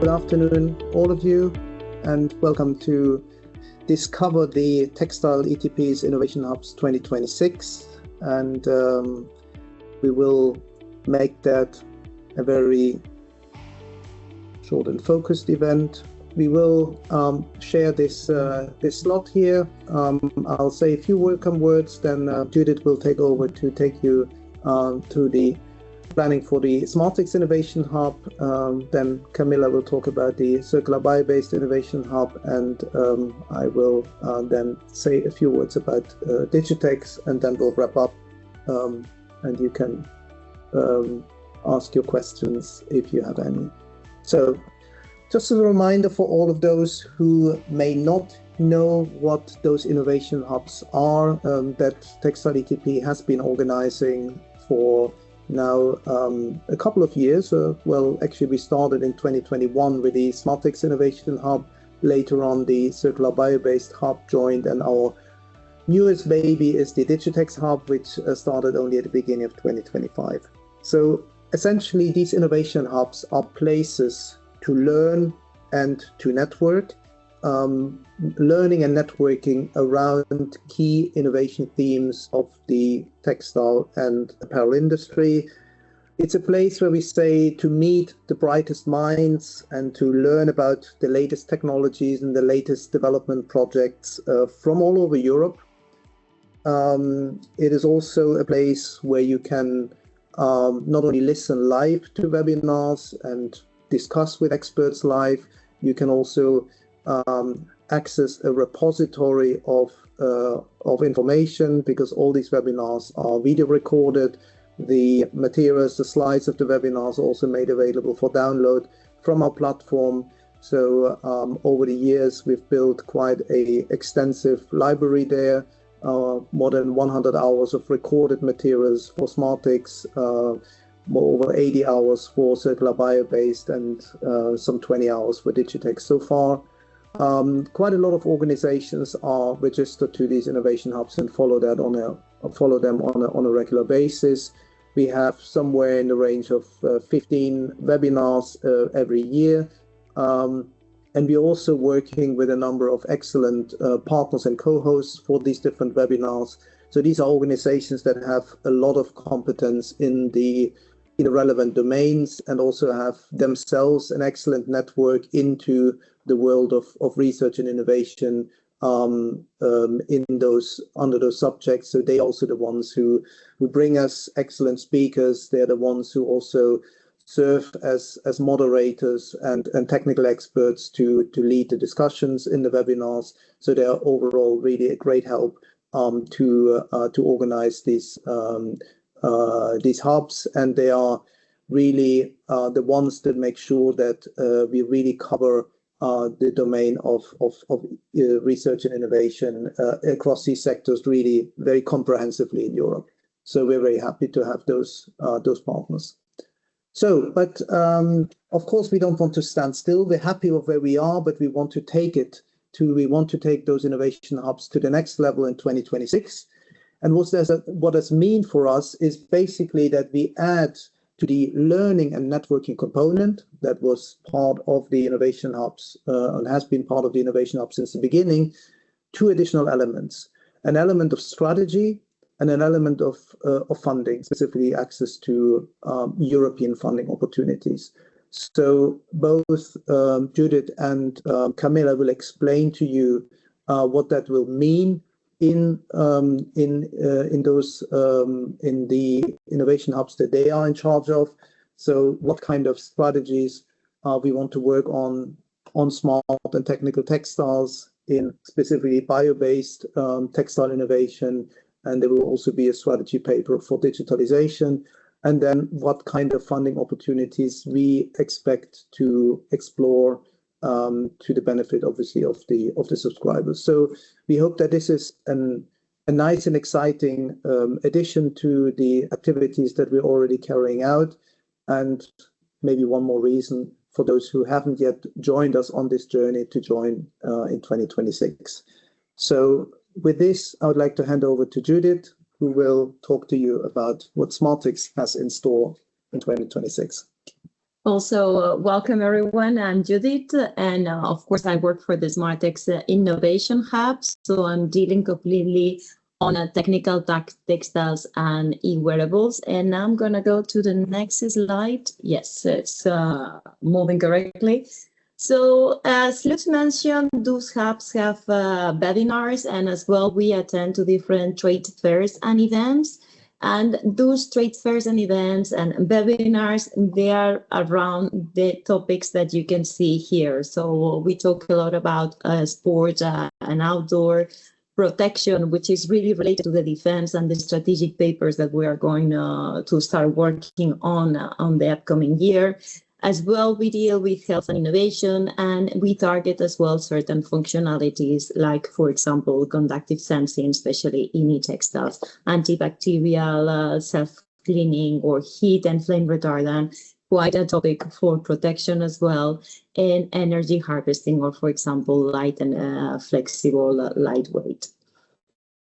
Good afternoon, all of you, and welcome to discover the Textile ETP's Innovation Hubs 2026. And we will make that a very short and focused event. We will share this slot here. I'll say a few welcome words, then Judith will take over to take you through the planning for the SmartX Innovation Hub. Then Camilla will talk about the Circular Biobased Innovation Hub, and I will then say a few words about Digitex, and then we'll wrap up, and you can ask your questions if you have any. So just as a reminder for all of those who may not know what those innovation hubs are, that Textile ETP has been organizing for now a couple of years. Well, actually we started in 2021 with the SmartX Innovation Hub. Later on the Circular Biobased Hub joined, and our newest baby is the Digitex Hub, which started only at the beginning of 2025. So essentially these innovation hubs are places to learn and to network, learning and networking around key innovation themes of the textile and apparel industry. It's a place where we say to meet the brightest minds and to learn about the latest technologies and the latest development projects from all over Europe. It is also a place where you can not only listen live to webinars and discuss with experts live, you can also access a repository of information, because all these webinars are video recorded. The materials, the slides of the webinars are also made available for download from our platform. So over the years, we've built quite an extensive library there, more than 100 hours of recorded materials for SmartX, over 80 hours for Circular Biobased, and some 20 hours for Digitex so far. Quite a lot of organizations are registered to these innovation hubs and follow them on a regular basis. We have somewhere in the range of 15 webinars every year. And we're also working with a number of excellent partners and co-hosts for these different webinars. So these are organizations that have a lot of competence in the relevant domains, and also have themselves an excellent network into the world of research and innovation under those subjects. So they are also the ones who bring us excellent speakers. They're the ones who also serve as moderators and technical experts to lead the discussions in the webinars. So they are overall really a great help to organize these hubs, and they are really the ones that make sure that we really cover the domain of research and innovation across these sectors really very comprehensively in Europe. So we're very happy to have those partners. So, but of course we don't want to stand still. We're happy with where we are, but we want to take those innovation hubs to the next level in 2026. And what does mean for us is basically that we add to the learning and networking component that was part of the innovation hubs and has been part of the innovation hub since the beginning, two additional elements: an element of strategy and an element of funding, specifically access to European funding opportunities. So both Judith and Camilla will explain to you what that will mean in the innovation hubs that they are in charge of. So what kind of strategies we want to work on smart and technical textiles, in specifically bio-based textile innovation, and there will also be a strategy paper for digitalisation, and then what kind of funding opportunities we expect to explore to the benefit, obviously, of the subscribers. So we hope that this is a nice and exciting addition to the activities that we're already carrying out, and maybe one more reason for those who haven't yet joined us on this journey to join in 2026. So with this, I would like to hand over to Judith, who will talk to you about what SmartX has in store in 2026. Also, welcome everyone. I'm Judith, and of course, I work for the SmartX Innovation Hub. So I'm dealing completely on technical textiles and e-wearables. And I'm going to go to the next slide. Yes, it's moving correctly. So as Lutz mentioned, those hubs have webinars, and as well, we attend to different trade fairs and events. And those trade fairs and events and webinars, they are around the topics that you can see here. So we talk a lot about sports and outdoor protection, which is really related to the defense and the strategic papers that we are going to start working on the upcoming year. As well, we deal with health and innovation, and we target as well certain functionalities, like, for example, conductive sensing, especially in e-textiles, antibacterial, self-cleaning, or heat and flame retardant, quite a topic for protection as well, and energy harvesting, or, for example, light and flexible, lightweight.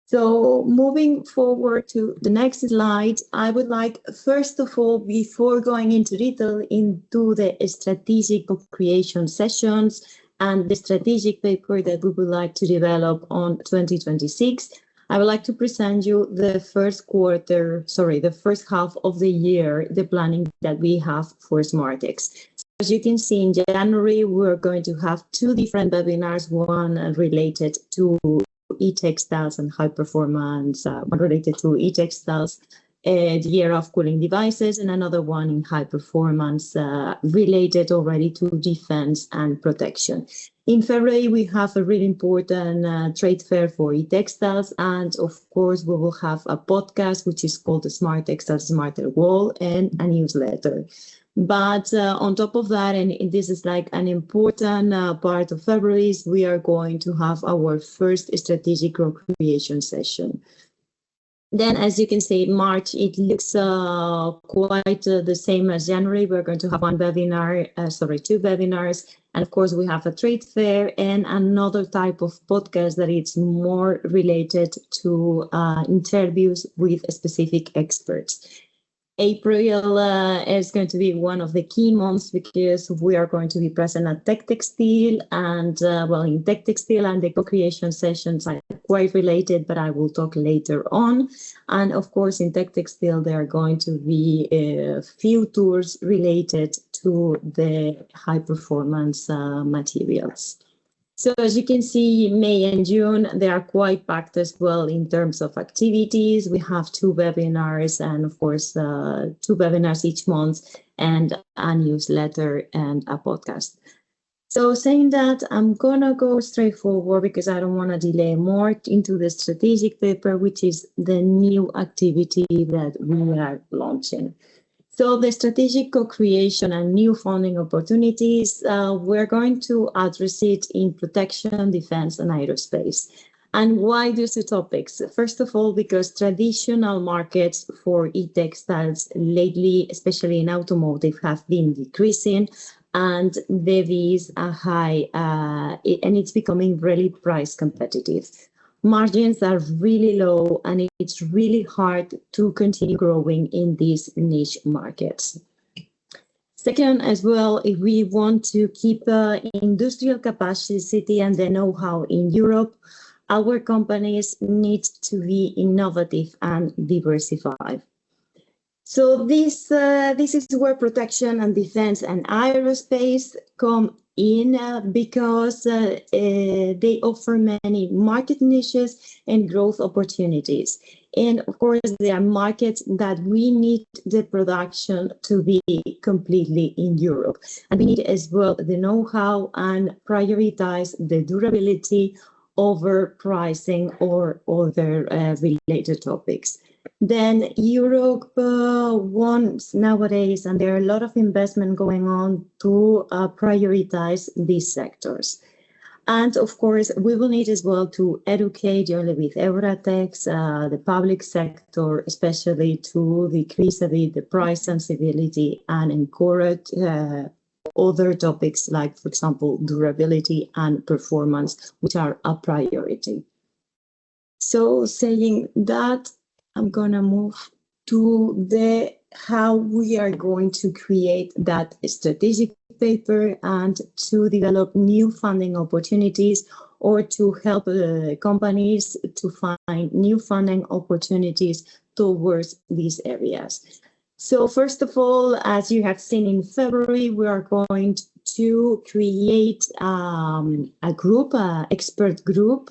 So moving forward to the next slide, I would like, first of all, before going into detail into the strategic co-creation sessions and the strategic paper that we would like to develop on 2026, I would like to present you the first half of the year, the planning that we have for SmartX. As you can see, in January, we're going to have two different webinars, one related to e-textiles and high performance, one related to e-textiles, the year of cooling devices, and another one in high performance related already to defense and protection. In February, we have a really important trade fair for e-textiles, and of course, we will have a podcast which is called the Smart Textiles Smarter Wall, and a newsletter. But on top of that, and this is like an important part of February, we are going to have our first strategic co-creation session. Then, as you can see, March, it looks quite the same as January. We're going to have two webinars. And of course, we have a trade fair and another type of podcast that is more related to interviews with specific experts. April is going to be one of the key months because we are going to be present at Textile, and in Textile and the co-creation sessions are quite related, but I will talk later on. And of course, in Textile, there are going to be a few tours related to the high performance materials. So as you can see, May and June, they are quite packed as well in terms of activities. We have two webinars and, of course, two webinars each month and a newsletter and a podcast. So saying that, I'm going to go straight forward because I don't want to delay more into the strategic paper, which is the new activity that we are launching. So the strategic co-creation and new funding opportunities, we're going to address it in protection, defense, and aerospace. And why these two topics? First of all, because traditional markets for e-textiles lately, especially in automotive, have been decreasing, and the fees are high, and it's becoming really price competitive. Margins are really low, and it's really hard to continue growing in these niche markets. Second, as well, if we want to keep industrial capacity and the know-how in Europe, our companies need to be innovative and diversified. So this is where protection and defense and aerospace come in because they offer many market niches and growth opportunities. And of course, there are markets that we need the production to be completely in Europe. And we need as well the know-how and prioritize the durability over pricing or other related topics. Then Europe wants nowadays, and there are a lot of investment going on to prioritize these sectors. And of course, we will need as well to educate only with Euratex, the public sector, especially to decrease a bit the price sensibility and encourage other topics like, for example, durability and performance, which are a priority. So saying that, I'm going to move to the how we are going to create that strategic paper and to develop new funding opportunities or to help companies to find new funding opportunities towards these areas. So first of all, as you have seen in February, we are going to create a group, expert group,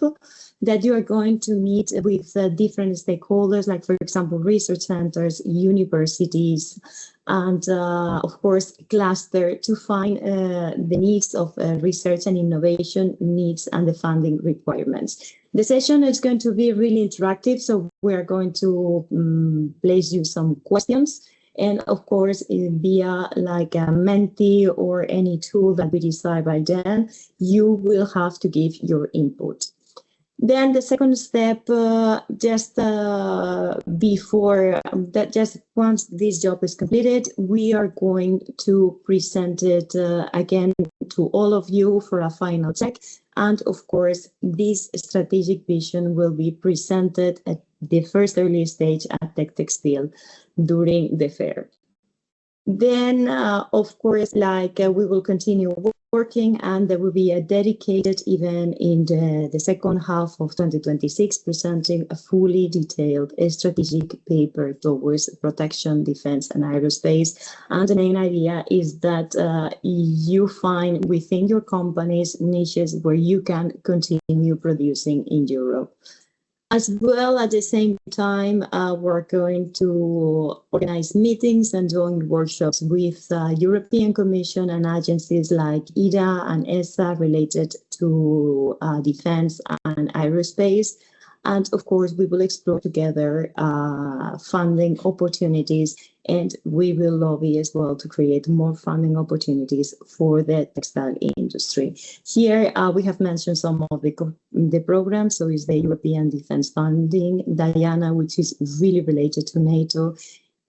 that you are going to meet with different stakeholders, like, for example, research centers, universities, and of course, cluster to find the needs of research and innovation needs and the funding requirements. The session is going to be really interactive, so we are going to place you some questions. And of course, via like a Menti or any tool that we decide by then, you will have to give your input. Then the second step, just before that, just once this job is completed, we are going to present it again to all of you for a final check. And of course, this strategic vision will be presented at the first early stage at Textile during the fair. Then, of course, we will continue working, and there will be a dedicated event in the second half of 2026 presenting a fully detailed strategic paper towards protection, defense, and aerospace. And the main idea is that you find within your companies niches where you can continue producing in Europe. As well, at the same time, we're going to organize meetings and joint workshops with European Commission and agencies like EDA and ESA related to defense and aerospace. And of course, we will explore together funding opportunities, and we will lobby as well to create more funding opportunities for the textile industry. Here, we have mentioned some of the programs. So it's the European Defense Funding, Diana, which is really related to NATO,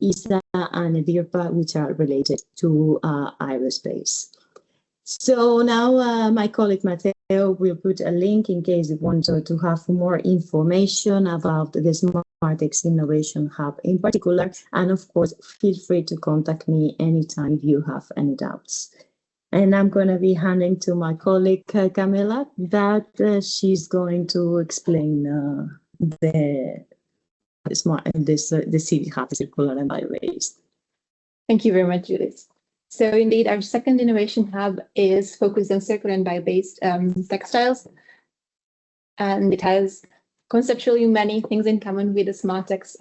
ISA and DIRPA, which are related to aerospace. So now my colleague Mateo will put a link in case you want to have more information about the SmartX Innovation Hub in particular. And of course, feel free to contact me anytime if you have any doubts. And I'm going to be handing to my colleague Camila that she's going to explain the CV Hub, circular and biobased. Thank you very much, Judith. So indeed, our second innovation hub is focused on circular and bio-based textiles. And it has conceptually many things in common with the SmartX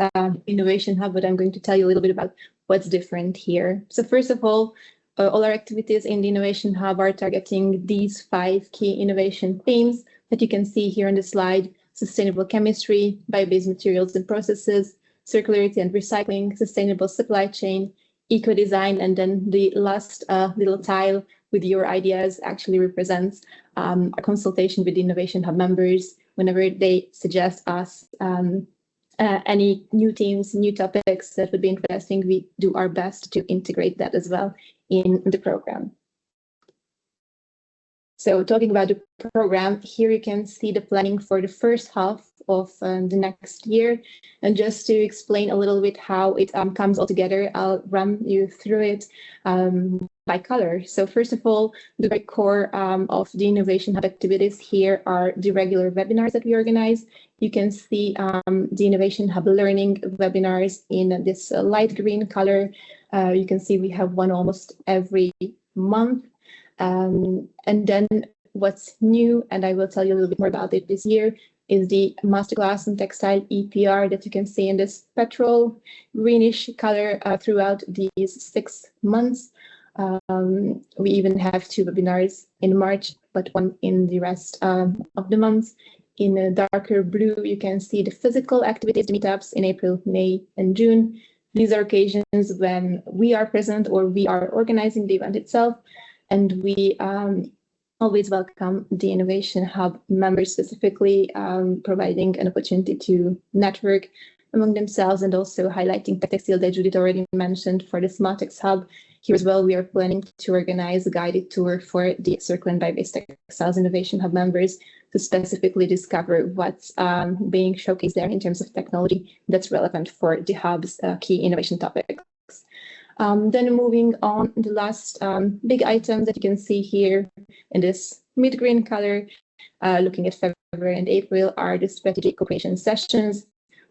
innovation hub, but I'm going to tell you a little bit about what's different here. So first of all our activities in the innovation hub are targeting these 5 key innovation themes that you can see here on the slide: sustainable chemistry, bio-based materials and processes, circularity and recycling, sustainable supply chain, eco-design, and then the last little tile with your ideas actually represents a consultation with the Innovation Hub members. Whenever they suggest us any new themes, new topics that would be interesting, we do our best to integrate that as well in the program. So talking about the program, here you can see the planning for the first half of the next year. And just to explain a little bit how it comes all together, I'll run you through it by color. So first of all, the very core of the Innovation Hub activities here are the regular webinars that we organize. You can see the Innovation Hub learning webinars in this light green color. You can see we have one almost every month. And then what's new, and I will tell you a little bit more about it this year, is the Masterclass on Textile EPR that you can see in this petrol greenish color throughout these 6 months. We even have 2 webinars in March, but one in the rest of the months. In a darker blue, you can see the physical activities, the meetups in April, May, and June. These are occasions when we are present or we are organizing the event itself. And we always welcome the Innovation Hub members, specifically providing an opportunity to network among themselves and also highlighting the textile that Judith already mentioned for the SmartX Hub. Here as well, we are planning to organize a guided tour for the Circular and Bio-based Textiles Innovation Hub members to specifically discover what's being showcased there in terms of technology that's relevant for the Hub's key innovation topics. Then moving on, the last big item that you can see here in this mid-green color, looking at February and April, are the strategic co-creation sessions.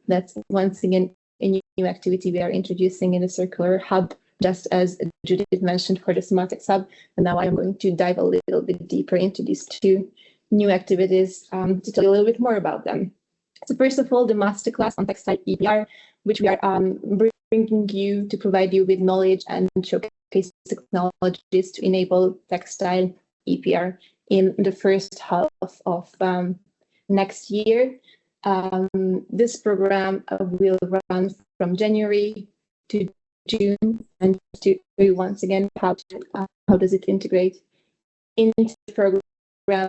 That's once again a new activity we are introducing in the Circular Hub, just as Judith mentioned for the SmartX Hub. And now I'm going to dive a little bit deeper into these two new activities to tell you a little bit more about them. So first of all, the Masterclass on Textile EPR, which we are bringing you to provide you with knowledge and showcase technologies to enable textile EPR in the first half of next year. This program will run from January to June, and to once again how does it integrate into the program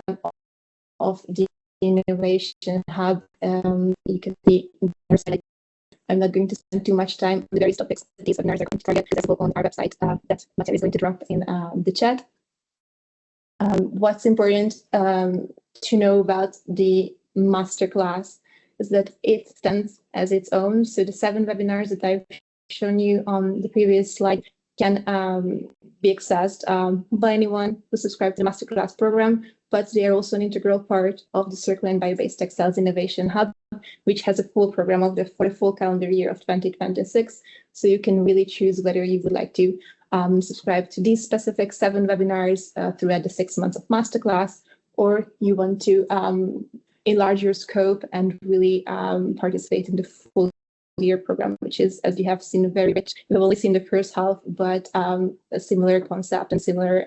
of the Innovation Hub. You can see I'm not going to spend too much time on the various topics that these webinars are going to target, accessible on our website. That material is going to drop in the chat. What's important to know about the masterclass is that it stands as its own. So the 7 webinars that I've shown you on the previous slide can be accessed by anyone who subscribes to the masterclass program, but they are also an integral part of the Circular and Biobased Textiles Innovation Hub, which has a full program for the full calendar year of 2026. So you can really choose whether you would like to subscribe to these specific 7 webinars throughout the 6 months of masterclass, or you want to enlarge your scope and really participate in the full year program, which is, as you have seen, very rich. We've only seen the first half, but a similar concept and similar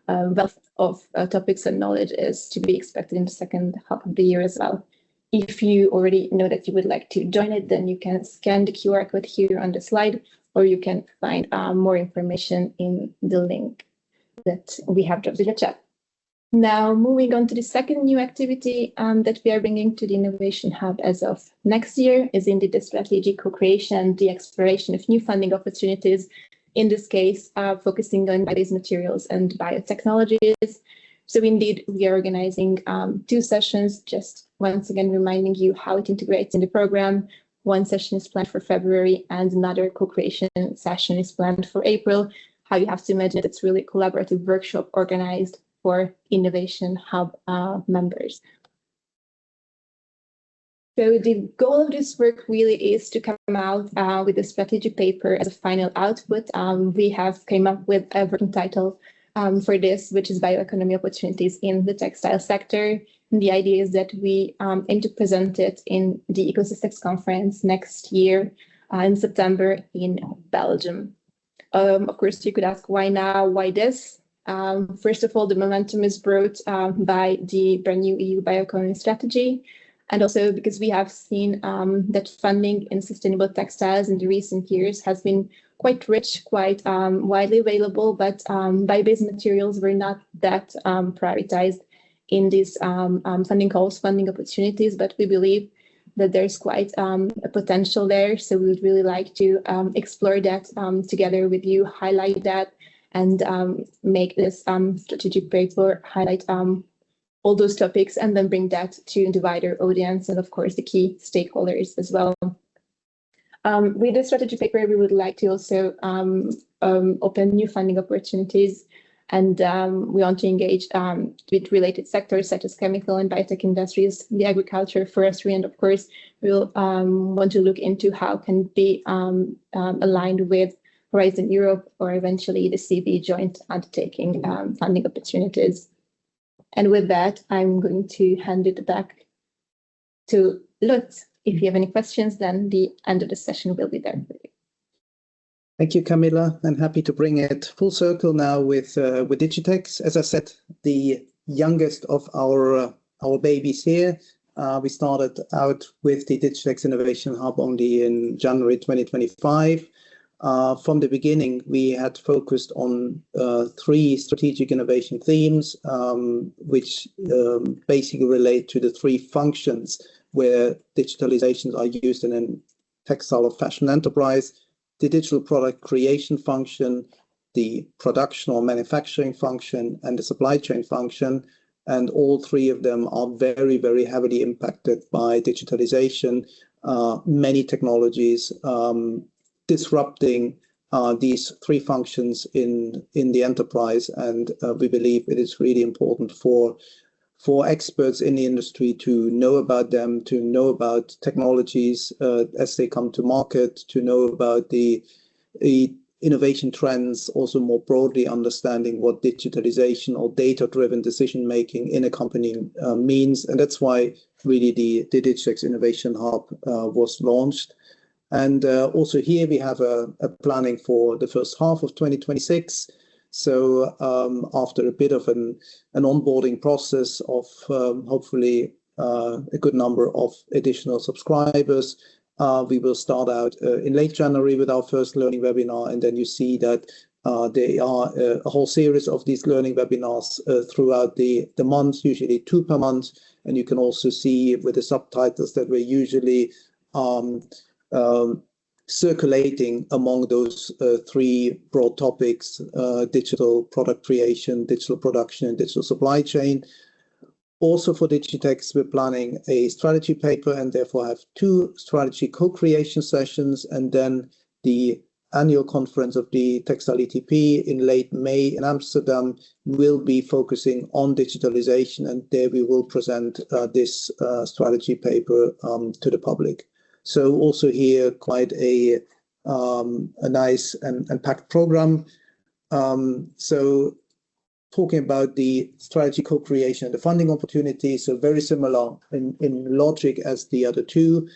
wealth of topics and knowledge is to be expected in the second half of the year as well. If you already know that you would like to join it, then you can scan the QR code here on the slide, or you can find more information in the link that we have dropped in the chat. Now, moving on to the second new activity that we are bringing to the Innovation Hub as of next year is indeed the strategic co-creation, the exploration of new funding opportunities, in this case, focusing on biobased materials and biotechnologies. So indeed, we are organizing 2 sessions, just once again reminding you how it integrates in the program. One session is planned for February and another co-creation session is planned for April. How you have to imagine it, it's really a collaborative workshop organized for Innovation Hub members. So the goal of this work really is to come out with a strategic paper as a final output. We have came up with a working title for this, which is Bioeconomy Opportunities in the Textile Sector. And the idea is that we aim to present it in the Ecosystems Conference next year in September in Belgium. Of course, you could ask, why now, why this? First of all, the momentum is brought by the brand new EU bioeconomy strategy, and also because we have seen that funding in sustainable textiles in the recent years has been quite rich, quite widely available, but bio-based materials were not that prioritized in these funding calls, funding opportunities, but we believe that there's quite a potential there. So we would really like to explore that together with you, highlight that, and make this strategic paper highlight all those topics, and then bring that to the wider audience and, of course, the key stakeholders as well. With the strategic paper, we would like to also open new funding opportunities, and we want to engage with related sectors such as chemical and biotech industries, the agriculture, forestry, and of course, we'll want to look into how can be aligned with Horizon Europe or eventually the CB joint undertaking funding opportunities. And with that, I'm going to hand it back to Lutz. If you have any questions, then the end of the session will be there for you. Thank you, Camilla. I'm happy to bring it full circle now with Digitex. As I said, the youngest of our babies here. We started out with the Digitex Innovation Hub only in January 2025. From the beginning, we had focused on 3 strategic innovation themes, which basically relate to the 3 functions where digitalizations are used in a textile or fashion enterprise: the digital product creation function, the production or manufacturing function, and the supply chain function. And all 3 of them are very, very heavily impacted by digitalization. Many technologies disrupting these three functions in the enterprise, and we believe it is really important for experts in the industry to know about them, to know about technologies as they come to market, to know about the innovation trends, also more broadly understanding what digitalization or data-driven decision-making in a company means. And that's why really the Digitex Innovation Hub was launched. And also here we have a planning for the first half of 2026. So after a bit of an onboarding process of hopefully a good number of additional subscribers, we will start out in late January with our first learning webinar. And then you see that there are a whole series of these learning webinars throughout the month, usually 2 per month. And you can also see with the subtitles that we're usually circulating among those three broad topics: digital product creation, digital production, and digital supply chain. Also for Digitex, we're planning a strategy paper and therefore have 2 strategy co-creation sessions, and then the annual conference of the Textile ETP in late May in Amsterdam will be focusing on digitalization, and there we will present this strategy paper to the public. So also here, quite a nice and packed program. So talking about the strategy co-creation and the funding opportunity, so very similar in logic as the other 2.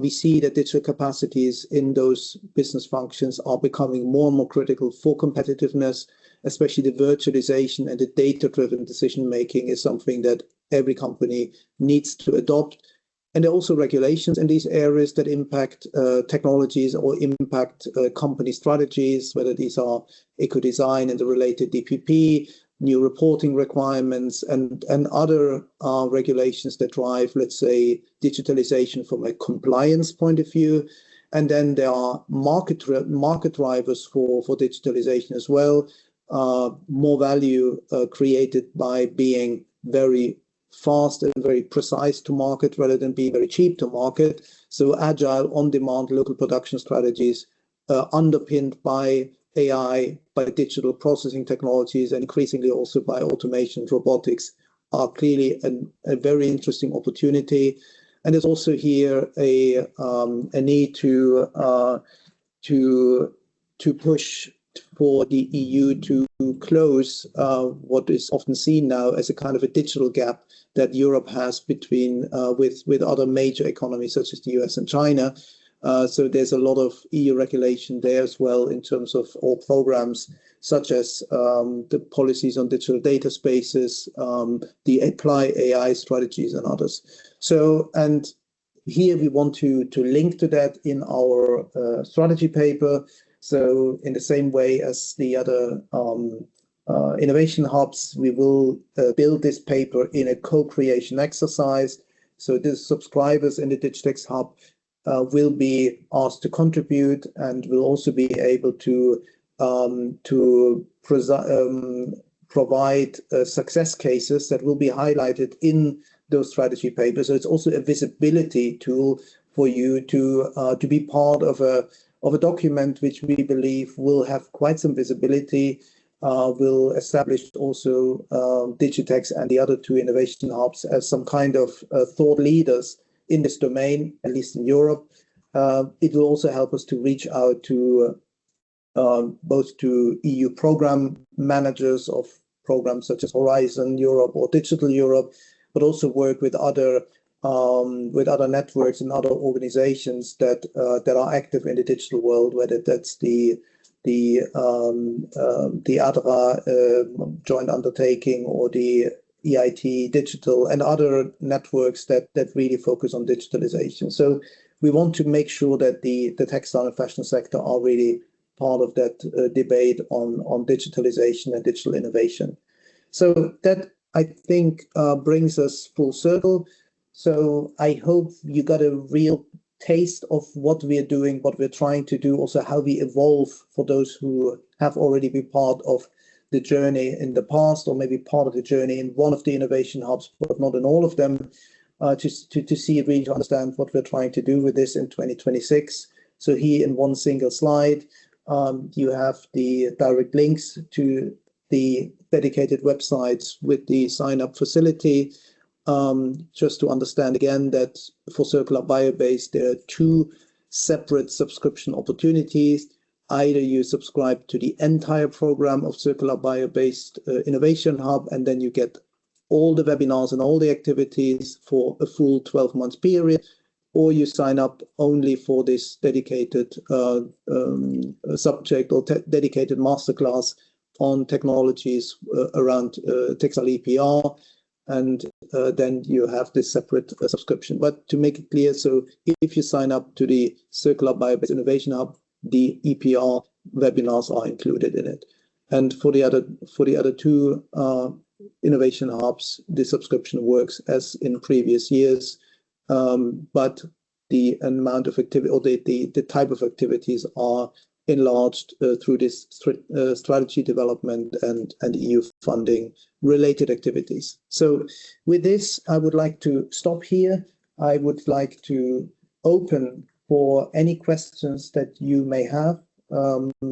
We see that digital capacities in those business functions are becoming more and more critical for competitiveness, especially the virtualization and the data-driven decision-making is something that every company needs to adopt. And there are also regulations in these areas that impact technologies or impact company strategies, whether these are eco-design and the related DPP, new reporting requirements, and other regulations that drive, let's say, digitalization from a compliance point of view. And then there are market drivers for digitalization as well. More value created by being very fast and very precise to market rather than being very cheap to market. So agile, on-demand, local production strategies underpinned by AI, by digital processing technologies, and increasingly also by automation, robotics, are clearly a very interesting opportunity. And there's also here a need to push for the EU to close what is often seen now as a kind of a digital gap that Europe has between with other major economies such as the US and China. So there's a lot of EU regulation there as well in terms of all programs such as the policies on digital data spaces, the apply AI strategies and others. So, and here we want to link to that in our strategy paper. So in the same way as the other innovation hubs, we will build this paper in a co-creation exercise. So the subscribers in the Digitex Hub will be asked to contribute and will also be able to provide success cases that will be highlighted in those strategy papers. So it's also a visibility tool for you to be part of a document which we believe will have quite some visibility, will establish also Digitex and the other 2 innovation hubs as some kind of thought leaders in this domain, at least in Europe. It will also help us to reach out to both to EU program managers of programs such as Horizon Europe or Digital Europe, but also work with other networks and other organizations that are active in the digital world, whether that's the ADRA joint undertaking or the EIT Digital and other networks that really focus on digitalization. So we want to make sure that the textile and fashion sector are really part of that debate on digitalization and digital innovation. So that, I think, brings us full circle. So I hope you got a real taste of what we are doing, what we're trying to do, also how we evolve for those who have already been part of the journey in the past, or maybe part of the journey in one of the innovation hubs, but not in all of them, to see really, to understand what we're trying to do with this in 2026. So here in one single slide, You have the direct links to the dedicated websites with the sign-up facility. Just to understand again that for Circular Biobased, there are two separate subscription opportunities. Either you subscribe to the entire program of Circular Biobased Innovation Hub, and then you get all the webinars and all the activities for a full 12-month period, or you sign up only for this dedicated subject or dedicated masterclass on technologies around textile EPR, and then you have this separate subscription. But to make it clear, so if you sign up to the Circular Biobased Innovation Hub, the EPR webinars are included in it. And for the other two innovation hubs, the subscription works as in previous years, but the amount of activity or the type of activities are enlarged through this strategy development and EU funding related activities. So with this, I would like to stop here. I would like to open for any questions that you may have. The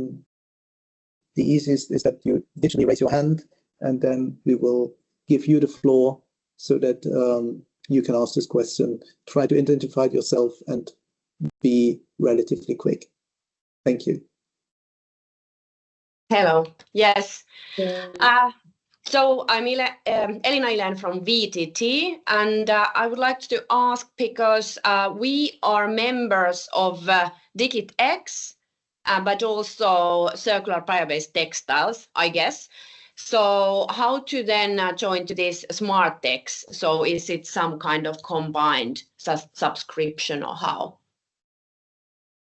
easiest is that you digitally raise your hand, and then we will give you the floor so that you can ask this question. Try to identify yourself and be relatively quick. Thank you. Hello. Yes. So I'm Elina Ilen from VTT, and I would like to ask, because we are members of DigitX, but also Circular Biobased Textiles, I guess. So how to then join to this SmartTex? So is it some kind of combined subscription, or how?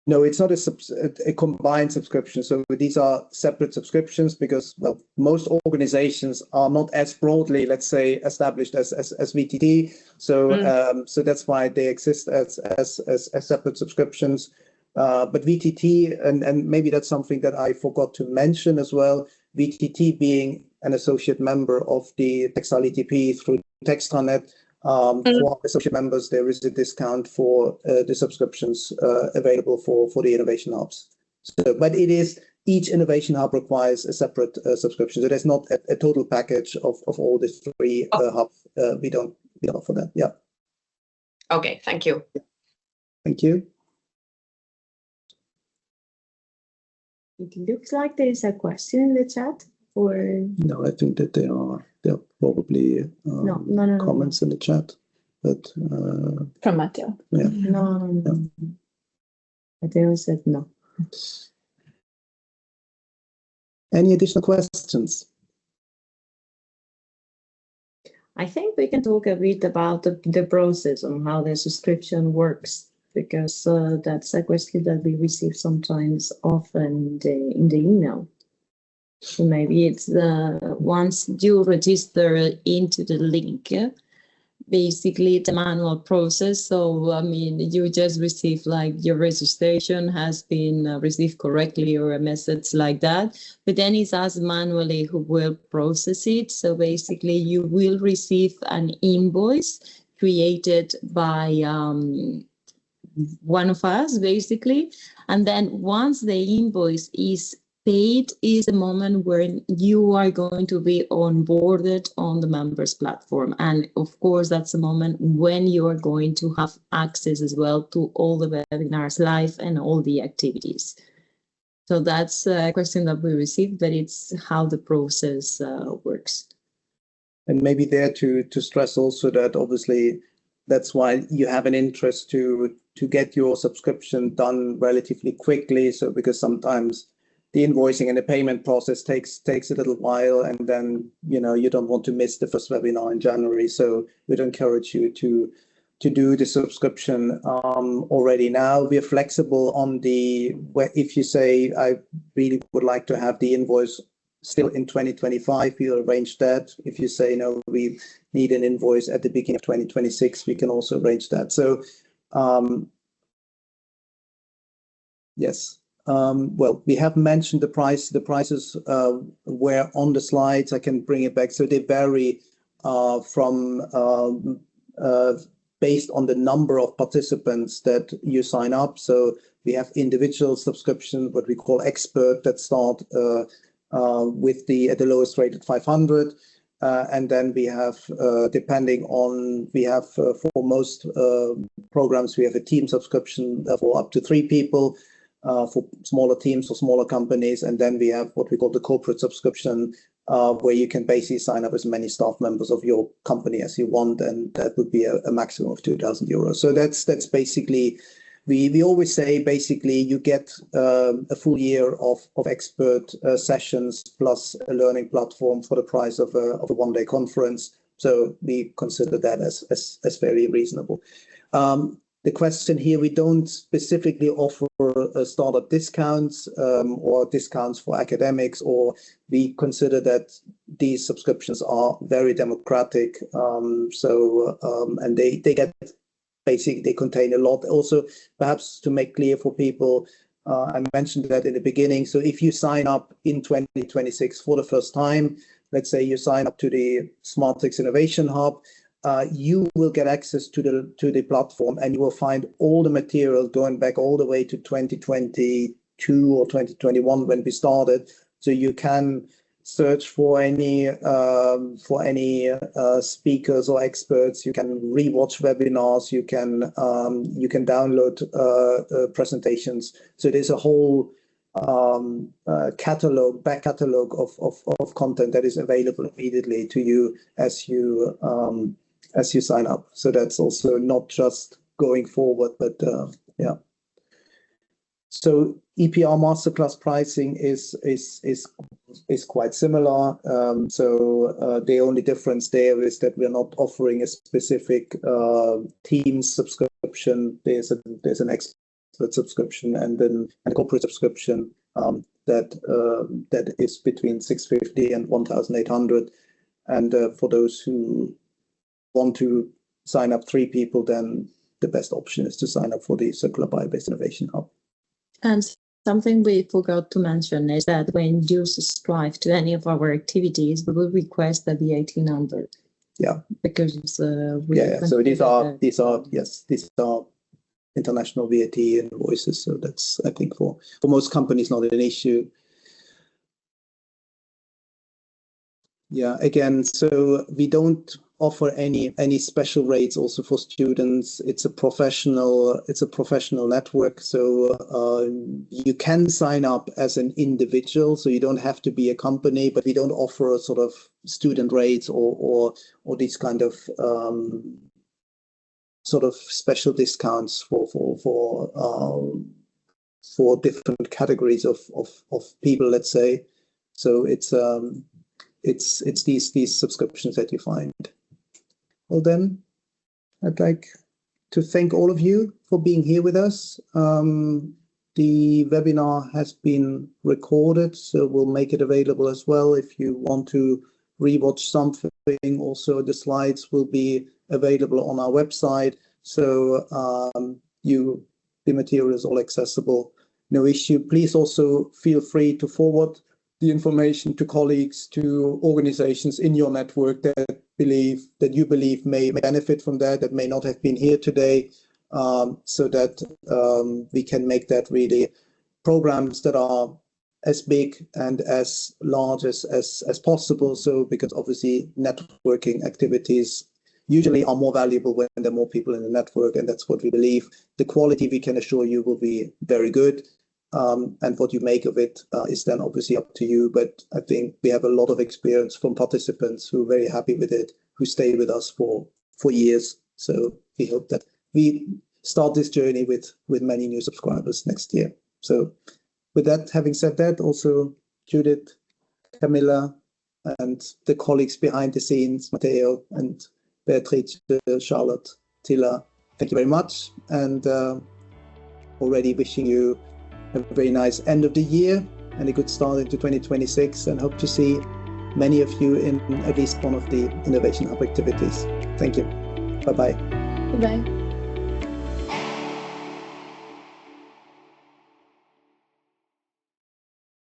No, it's not a combined subscription. So these are separate subscriptions because, well, most organizations are not as broadly, let's say, established as VTT. So so that's why they exist as separate subscriptions. But VTT, and maybe that's something that I forgot to mention as well, VTT being an associate member of the Textile ETP through TextileNet, for associate members, there is a discount for the subscriptions available for the innovation hubs. So, but it is, each innovation hub requires a separate subscription. So there's not a total package of all the three hubs. We don't offer that. Yeah. Okay, thank you. Thank you. It looks like there is a question in the chat. Or no, I think that there are probably no, comments in the chat, but from Matteo. Yeah. No. Matteo said no. Any additional questions? I think we can talk a bit about the process on how the subscription works, because that's a question that we receive sometimes often in the email. So maybe it's once you register into the link, basically it's a manual process. So, I mean, you just receive like your registration has been received correctly or a message like that. But then it's us manually who will process it. So basically you will receive an invoice created by one of us, basically. And then once the invoice is paid is the moment where you are going to be onboarded on the members platform. And of course, that's the moment when you are going to have access as well to all the webinars live and all the activities. So that's a question that we received, but it's how the process works. And maybe there to stress also that obviously that's why you have an interest to get your subscription done relatively quickly. So because sometimes the invoicing and the payment process takes a little while, and then you don't want to miss the first webinar in January. So we'd encourage you to do the subscription already now. We're flexible on if you say I really would like to have the invoice still in 2025, we'll arrange that. If you say no, we need an invoice at the beginning of 2026, we can also arrange that. So yes. Well, we have mentioned the price. The prices were on the slides. I can bring it back. So they vary from based on the number of participants that you sign up. So we have individual subscription, what we call expert, that start with at the lowest rate at 500. And then we have, depending on, for most programs, we have a team subscription for up to 3 people, for smaller teams or smaller companies. And then we have what we call the corporate subscription, where you can basically sign up as many staff members of your company as you want, and that would be a maximum of 2,000 euros. So that's basically, we always say basically you get a full year of expert sessions plus a learning platform for the price of a one-day conference. So we consider that as very reasonable. The question here, we don't specifically offer startup discounts or discounts for academics, or we consider that these subscriptions are very democratic. And they get, basically, they contain a lot. Also, perhaps to make clear for people, I mentioned that in the beginning. So if you sign up in 2026 for the first time, let's say you sign up to the SmartTex Innovation Hub, you will get access to the platform, and you will find all the material going back all the way to 2022 or 2021 when we started. So you can search for any speakers or experts. You can rewatch webinars. You can download presentations. So there's a whole back catalog of content that is available immediately to you as you sign up. So that's also not just going forward, but yeah. So EPR Masterclass pricing is quite similar. The only difference there is that we're not offering a specific team subscription. There's an expert subscription and then a corporate subscription that is between 650 and 1,800. And for those who want to sign up 3 people, then the best option is to sign up for the Circular Biobased Innovation Hub. And something we forgot to mention is that when you subscribe to any of our activities, we will request the VAT number. Yeah. Because So these are international VAT invoices. So that's, I think, for most companies not an issue. Yeah, again, so we don't offer any special rates also for students. It's a professional network. So you can sign up as an individual, so you don't have to be a company, but we don't offer a sort of student rates or these kind of sort of special discounts for different categories of people, let's say. So it's these subscriptions that you find. Well, then I'd like to thank all of you for being here with us. The webinar has been recorded, so we'll make it available as well. If you want to rewatch something, also the slides will be available on our website. So the material is all accessible, no issue. Please also feel free to forward the information to colleagues, to organizations in your network that you believe may benefit from that may not have been here today, so that we can make that really programs that are as big and as large as possible. So because obviously networking activities usually are more valuable when there are more people in the network, and that's what we believe. The quality, we can assure you, will be very good. And what you make of it is then obviously up to you. But I think we have a lot of experience from participants who are very happy with it, who stay with us for years. So we hope that we start this journey with many new subscribers next year. So with that, having said that, also Judith, Camilla, and the colleagues behind the scenes, Matteo and Beatrice, Charlotte, Tilla, thank you very much. And already wishing you a very nice end of the year and a good start into 2026, and hope to see many of you in at least one of the Innovation Hub activities. Thank you. Bye-bye. Bye-bye.